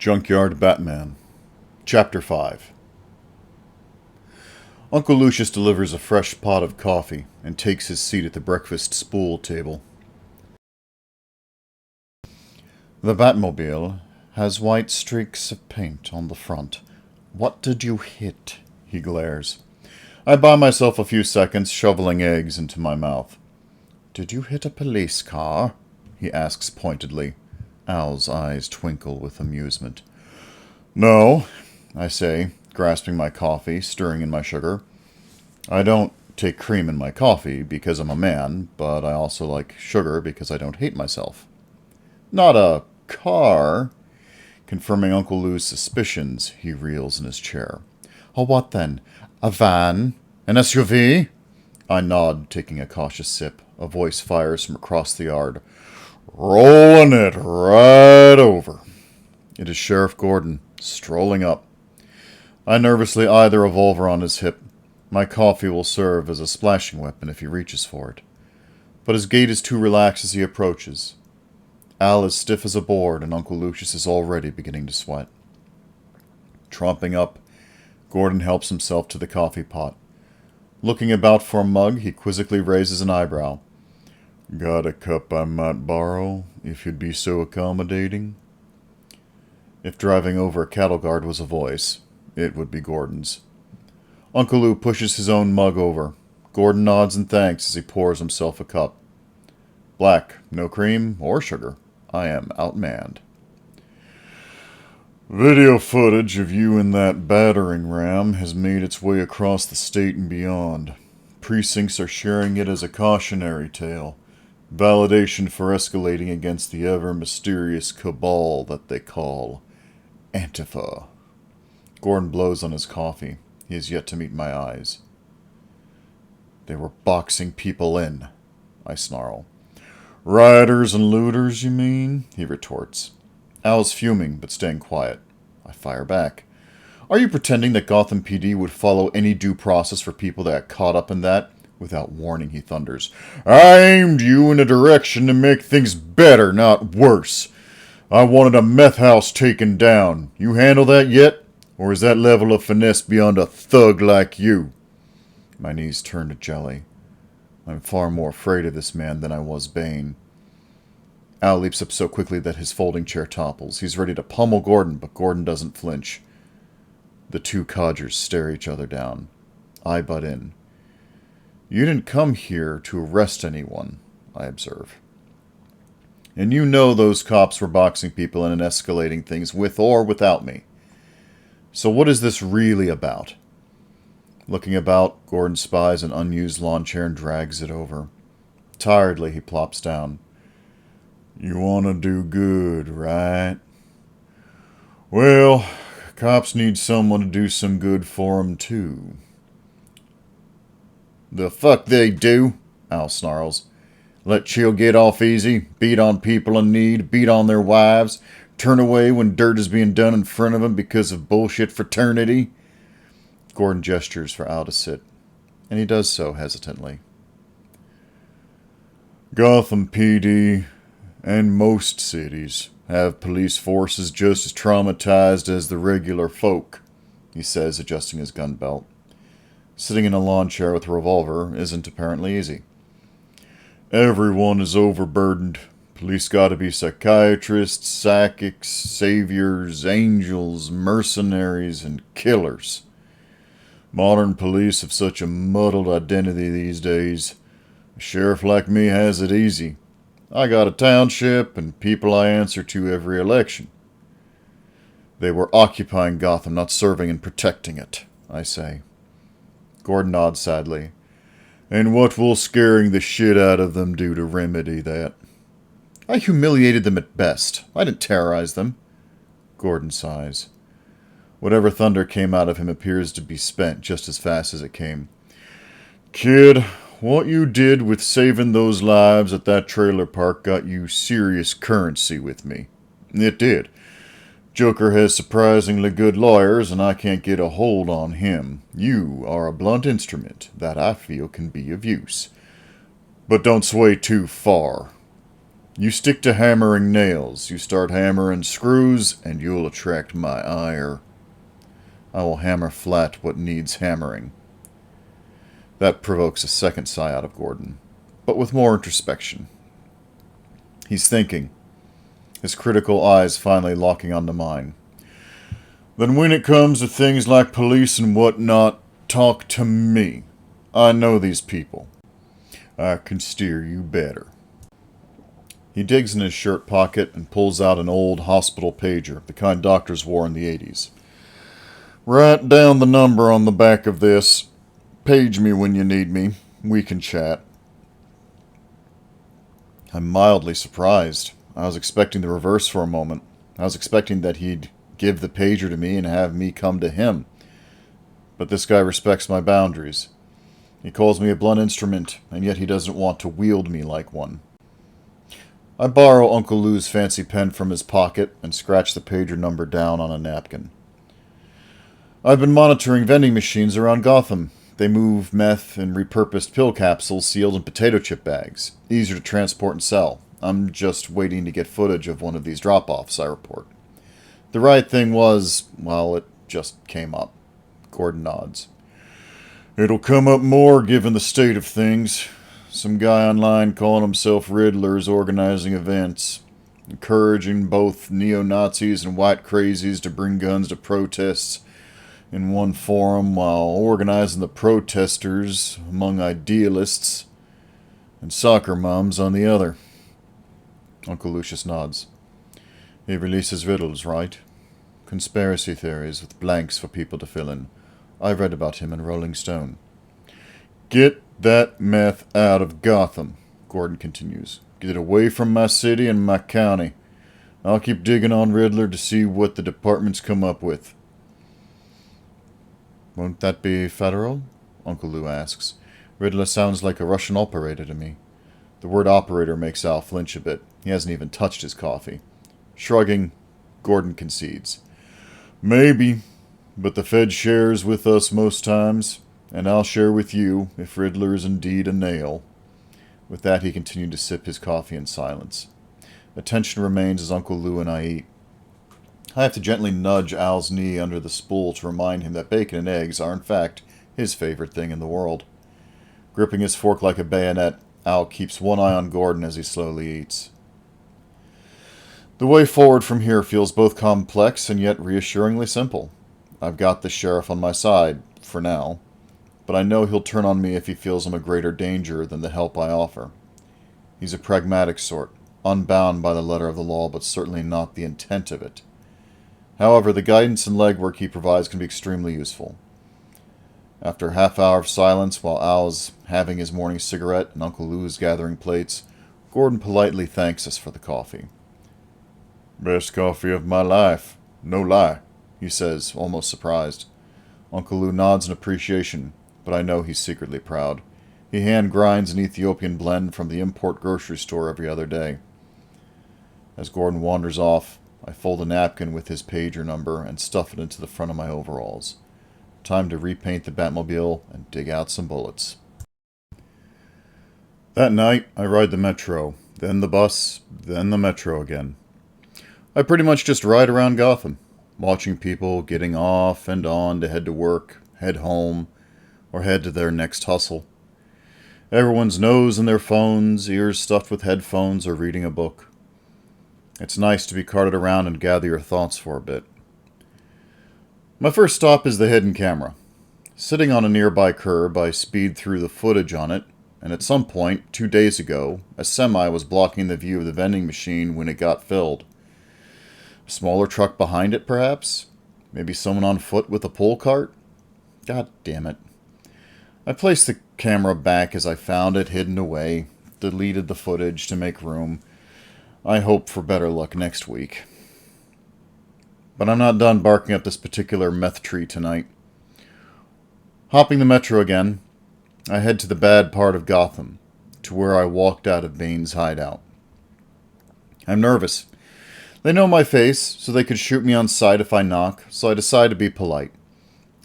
Junkyard Batman. Chapter 5. Uncle Lucius delivers a fresh pot of coffee and takes his seat at the breakfast spool table. The Batmobile has white streaks of paint on the front. What did you hit? He glares. I buy myself a few seconds shoveling eggs into my mouth. Did you hit a police car? He asks pointedly. Al's eyes twinkle with amusement. No, I say, grasping my coffee, stirring in my sugar. I don't take cream in my coffee because I'm a man, but I also like sugar because I don't hate myself. Not a car? Confirming Uncle Lou's suspicions, he reels in his chair. A what then? A van? An SUV? I nod, taking a cautious sip. A voice fires from across the yard. Rolling it right over. It is Sheriff Gordon, strolling up. I nervously eye the revolver on his hip. My coffee will serve as a splashing weapon if he reaches for it. But his gait is too relaxed as he approaches. Al is stiff as a board, and Uncle Lucius is already beginning to sweat. Tromping up, Gordon helps himself to the coffee pot. Looking about for a mug, he quizzically raises an eyebrow. Got a cup I might borrow, if you'd be so accommodating? If driving over a cattle guard was a voice, it would be Gordon's. Uncle Lou pushes his own mug over. Gordon nods in thanks as he pours himself a cup. Black, no cream or sugar. I am outmanned. Video footage of you in that battering ram has made its way across the state and beyond. Precincts are sharing it as a cautionary tale. Validation for escalating against the ever-mysterious cabal that they call Antifa. Gordon blows on his coffee. He has yet to meet my eyes. They were boxing people in, I snarl. Rioters and looters, you mean? He retorts. Al's fuming, but staying quiet. I fire back. Are you pretending that Gotham PD would follow any due process for people that got caught up in that? Without warning, he thunders. I aimed you in a direction to make things better, not worse. I wanted a meth house taken down. You handle that yet? Or is that level of finesse beyond a thug like you? My knees turn to jelly. I'm far more afraid of this man than I was Bane. Al leaps up so quickly that his folding chair topples. He's ready to pummel Gordon, but Gordon doesn't flinch. The two codgers stare each other down. I butt in. You didn't come here to arrest anyone, I observe. And you know those cops were boxing people in and escalating things with or without me. So what is this really about? Looking about, Gordon spies an unused lawn chair and drags it over. Tiredly, he plops down. You want to do good, right? Well, cops need someone to do some good for 'em, too. The fuck they do, Al snarls. Let Chill get off easy, beat on people in need, beat on their wives, turn away when dirt is being done in front of them because of bullshit fraternity. Gordon gestures for Al to sit, and he does so hesitantly. Gotham PD, and most cities, have police forces just as traumatized as the regular folk, he says, adjusting his gun belt. Sitting in a lawn chair with a revolver isn't apparently easy. Everyone is overburdened. Police gotta be psychiatrists, psychics, saviors, angels, mercenaries, and killers. Modern police have such a muddled identity these days. A sheriff like me has it easy. I got a township and people I answer to every election. They were occupying Gotham, not serving and protecting it, I say. Gordon nods sadly. And what will scaring the shit out of them do to remedy that? I humiliated them at best. I didn't terrorize them. Gordon sighs. Whatever thunder came out of him appears to be spent just as fast as it came. Kid, what you did with saving those lives at that trailer park got you serious currency with me. It did. Joker has surprisingly good lawyers, and I can't get a hold on him. You are a blunt instrument that I feel can be of use. But don't sway too far. You stick to hammering nails. You start hammering screws, and you'll attract my ire. I will hammer flat what needs hammering. That provokes a second sigh out of Gordon, but with more introspection. He's thinking, his critical eyes finally locking onto mine. Then when it comes to things like police and whatnot, talk to me. I know these people. I can steer you better. He digs in his shirt pocket and pulls out an old hospital pager, the kind doctors wore in the 80s. Write down the number on the back of this. Page me when you need me. We can chat. I'm mildly surprised. I was expecting the reverse for a moment. I was expecting that he'd give the pager to me and have me come to him. But this guy respects my boundaries. He calls me a blunt instrument, and yet he doesn't want to wield me like one. I borrow Uncle Lou's fancy pen from his pocket and scratch the pager number down on a napkin. I've been monitoring vending machines around Gotham. They move meth in repurposed pill capsules sealed in potato chip bags, easier to transport and sell. I'm just waiting to get footage of one of these drop-offs, I report. The right thing was, well, it just came up. Gordon nods. It'll come up more given the state of things. Some guy online calling himself Riddler is organizing events, encouraging both neo-Nazis and white crazies to bring guns to protests in one forum while organizing the protesters among idealists and soccer moms on the other. Uncle Lucius nods. He releases riddles, right? Conspiracy theories with blanks for people to fill in. I've read about him in Rolling Stone. Get that meth out of Gotham, Gordon continues. Get it away from my city and my county. I'll keep digging on Riddler to see what the departments come up with. Won't that be federal? Uncle Lou asks. Riddler sounds like a Russian operator to me. The word operator makes Al flinch a bit. He hasn't even touched his coffee. Shrugging, Gordon concedes. Maybe, but the Fed shares with us most times, and I'll share with you if Riddler is indeed a nail. With that, he continued to sip his coffee in silence. Attention remains as Uncle Lou and I eat. I have to gently nudge Al's knee under the spool to remind him that bacon and eggs are, in fact, his favorite thing in the world. Gripping his fork like a bayonet, Al keeps one eye on Gordon as he slowly eats. The way forward from here feels both complex and yet reassuringly simple. I've got the sheriff on my side, for now, but I know he'll turn on me if he feels I'm a greater danger than the help I offer. He's a pragmatic sort, unbound by the letter of the law, but certainly not the intent of it. However, the guidance and legwork he provides can be extremely useful. After a half hour of silence while Al's having his morning cigarette and Uncle Lou is gathering plates, Gordon politely thanks us for the coffee. Best coffee of my life. No lie, he says, almost surprised. Uncle Lou nods in appreciation, but I know he's secretly proud. He hand grinds an Ethiopian blend from the import grocery store every other day. As Gordon wanders off, I fold a napkin with his pager number and stuff it into the front of my overalls. Time to repaint the Batmobile and dig out some bullets. That night, I ride the metro, then the bus, then the metro again. I pretty much just ride around Gotham, watching people getting off and on to head to work, head home, or head to their next hustle. Everyone's nose in their phones, ears stuffed with headphones, or reading a book. It's nice to be carted around and gather your thoughts for a bit. My first stop is the hidden camera. Sitting on a nearby curb, I speed through the footage on it, and at some point, 2 days ago, a semi was blocking the view of the vending machine when it got filled. A smaller truck behind it, perhaps? Maybe someone on foot with a pull cart? God damn it. I placed the camera back as I found it hidden away, deleted the footage to make room. I hope for better luck next week. But I'm not done barking up this particular meth tree tonight. Hopping the metro again, I head to the bad part of Gotham, to where I walked out of Bane's hideout. I'm nervous. They know my face, so they could shoot me on sight if I knock, so I decide to be polite.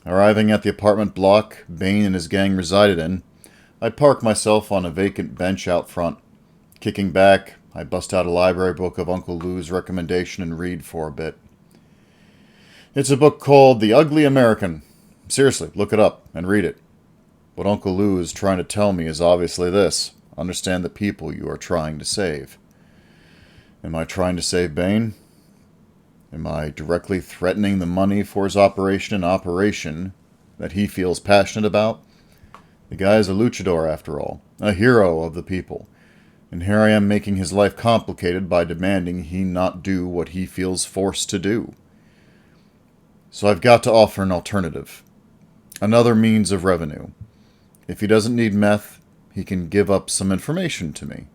Arriving at the apartment block Bane and his gang resided in, I park myself on a vacant bench out front. Kicking back, I bust out a library book of Uncle Lou's recommendation and read for a bit. It's a book called The Ugly American. Seriously, look it up and read it. What Uncle Lou is trying to tell me is obviously this. Understand the people you are trying to save. Am I trying to save Bane? Am I directly threatening the money for his operation, an operation that he feels passionate about? The guy is a luchador, after all, a hero of the people. And here I am making his life complicated by demanding he not do what he feels forced to do. So I've got to offer an alternative. Another means of revenue. If he doesn't need meth, he can give up some information to me.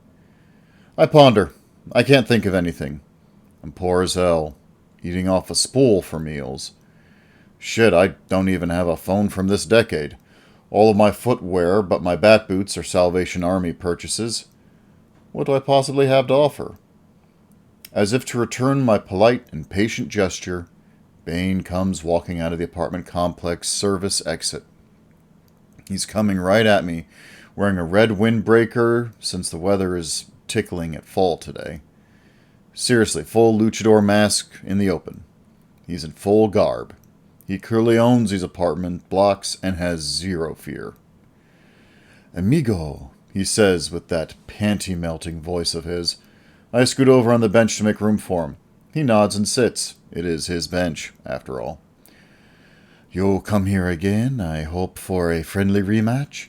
I ponder. I can't think of anything. I'm poor as hell, eating off a spool for meals. Shit, I don't even have a phone from this decade. All of my footwear but my bat boots are Salvation Army purchases. What do I possibly have to offer? As if to return my polite and patient gesture, Bane comes walking out of the apartment complex service exit. He's coming right at me, wearing a red windbreaker since the weather is tickling at fall today. Seriously, full luchador mask in the open. He's in full garb. He clearly owns these apartment blocks and has zero fear. "Amigo," he says with that panty-melting voice of his. I scoot over on the bench to make room for him. He nods and sits. It is his bench, after all. "You come here again, I hope, for a friendly rematch?"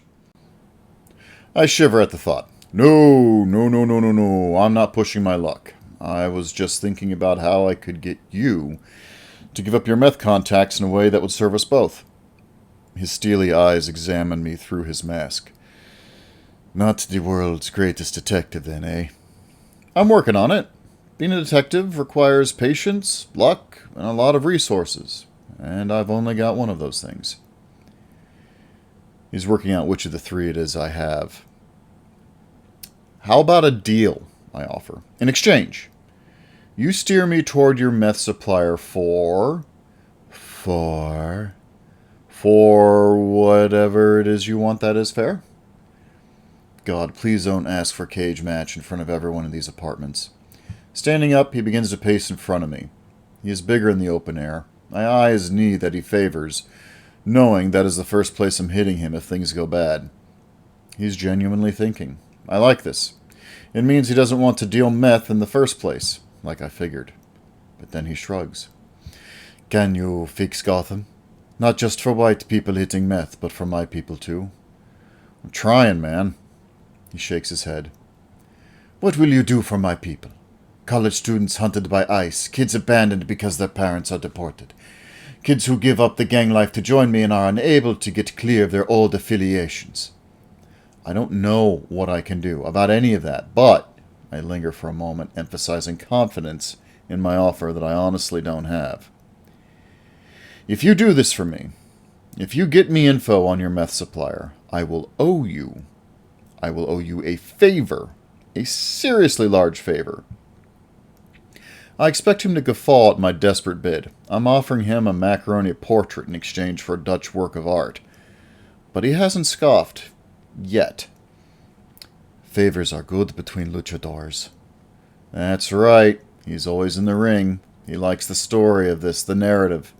I shiver at the thought. No. I'm not pushing my luck. I was just thinking about how I could get you to give up your meth contacts in a way that would serve us both. His steely eyes examine me through his mask. "Not the world's greatest detective, then, eh?" "I'm working on it. Being a detective requires patience, luck, and a lot of resources. And I've only got one of those things." He's working out which of the three it is I have. "How about a deal?" I offer. "In exchange, you steer me toward your meth supplier for whatever it is you want. That is fair?" God, please don't ask for a cage match in front of everyone in these apartments. Standing up, he begins to pace in front of me. He is bigger in the open air. I eye his knee that he favors, knowing that is the first place I'm hitting him if things go bad. He's genuinely thinking. I like this. It means he doesn't want to deal meth in the first place, like I figured. But then he shrugs. "Can you fix Gotham? Not just for white people hitting meth, but for my people too." "I'm trying, man." He shakes his head. "What will you do for my people? College students hunted by ICE, kids abandoned because their parents are deported, kids who give up the gang life to join me and are unable to get clear of their old affiliations. I don't know what I can do about any of that, but," I linger for a moment, emphasizing confidence in my offer that I honestly don't have. "If you do this for me, if you get me info on your meth supplier, I will owe you a favor, a seriously large favor." I expect him to guffaw at my desperate bid. I'm offering him a macaroni portrait in exchange for a Dutch work of art. But he hasn't scoffed. Yet. "Favors are good between luchadors." That's right. He's always in the ring. He likes the story of this, the narrative.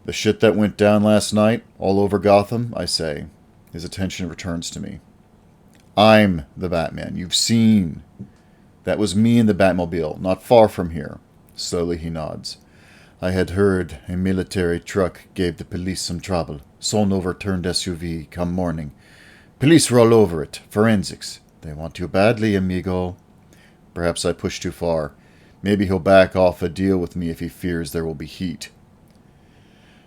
"The shit that went down last night, all over Gotham," I say. His attention returns to me. "I'm the Batman. You've seen. That was me in the Batmobile, not far from here." Slowly he nods. "I had heard a military truck gave the police some trouble. Saw an overturned SUV come morning. Police were all over it. Forensics. They want you badly, amigo." Perhaps I push too far. Maybe he'll back off a deal with me if he fears there will be heat.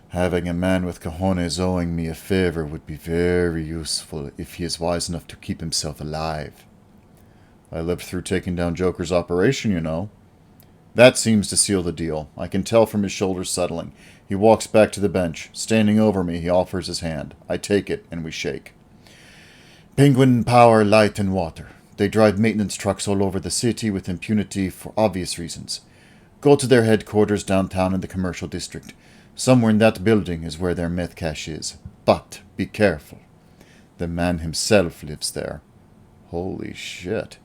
"Having a man with cojones owing me a favor would be very useful if he is wise enough to keep himself alive." I lived through taking down Joker's operation, you know. That seems to seal the deal. I can tell from his shoulders settling. He walks back to the bench. Standing over me, he offers his hand. I take it, and we shake. "Penguin power, light, and water. They drive maintenance trucks all over the city with impunity for obvious reasons. Go to their headquarters downtown in the commercial district. Somewhere in that building is where their meth cache is. But be careful. The man himself lives there." Holy shit.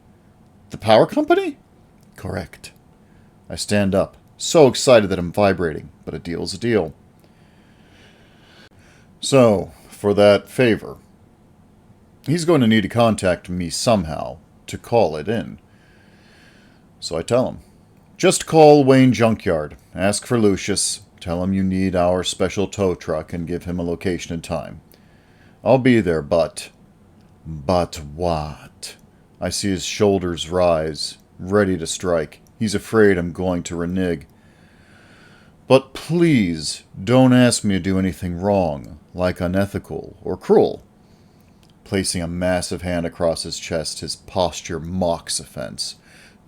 The power company? Correct. I stand up, so excited that I'm vibrating, but a deal's a deal. So, for that favor, he's going to need to contact me somehow to call it in. So I tell him, just call Wayne Junkyard, ask for Lucius, tell him you need our special tow truck, and give him a location and time. I'll be there, but... But what? I see his shoulders rise, ready to strike. He's afraid I'm going to renege. But please, don't ask me to do anything wrong, like unethical or cruel. Placing a massive hand across his chest, his posture mocks offense.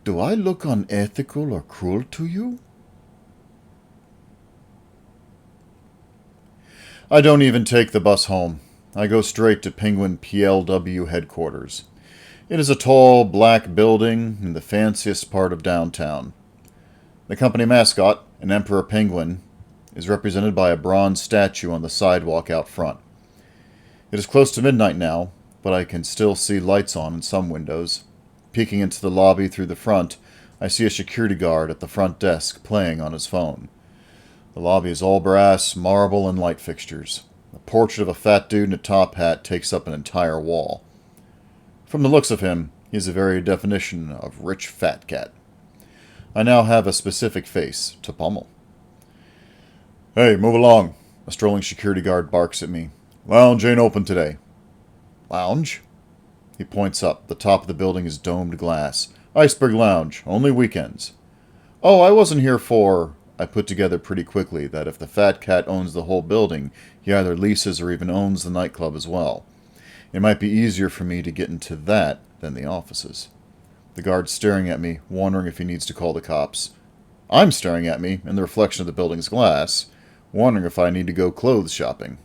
Do I look unethical or cruel to you? I don't even take the bus home. I go straight to Penguin PLW headquarters. It is a tall, black building in the fanciest part of downtown. The company mascot, an emperor penguin, is represented by a bronze statue on the sidewalk out front. It is close to midnight now, but I can still see lights on in some windows. Peeking into the lobby through the front, I see a security guard at the front desk playing on his phone. The lobby is all brass, marble, and light fixtures. A portrait of a fat dude in a top hat takes up an entire wall. From the looks of him, he is the very definition of rich fat cat. I now have a specific face to pummel. Hey, move along. A strolling security guard barks at me. Lounge ain't open today. Lounge? He points up. The top of the building is domed glass. Iceberg Lounge, only weekends. Oh, I wasn't here for... I put together pretty quickly that if the fat cat owns the whole building, he either leases or even owns the nightclub as well. It might be easier for me to get into that than the offices. The guard's staring at me, wondering if he needs to call the cops. I'm staring at me in the reflection of the building's glass, wondering if I need to go clothes shopping.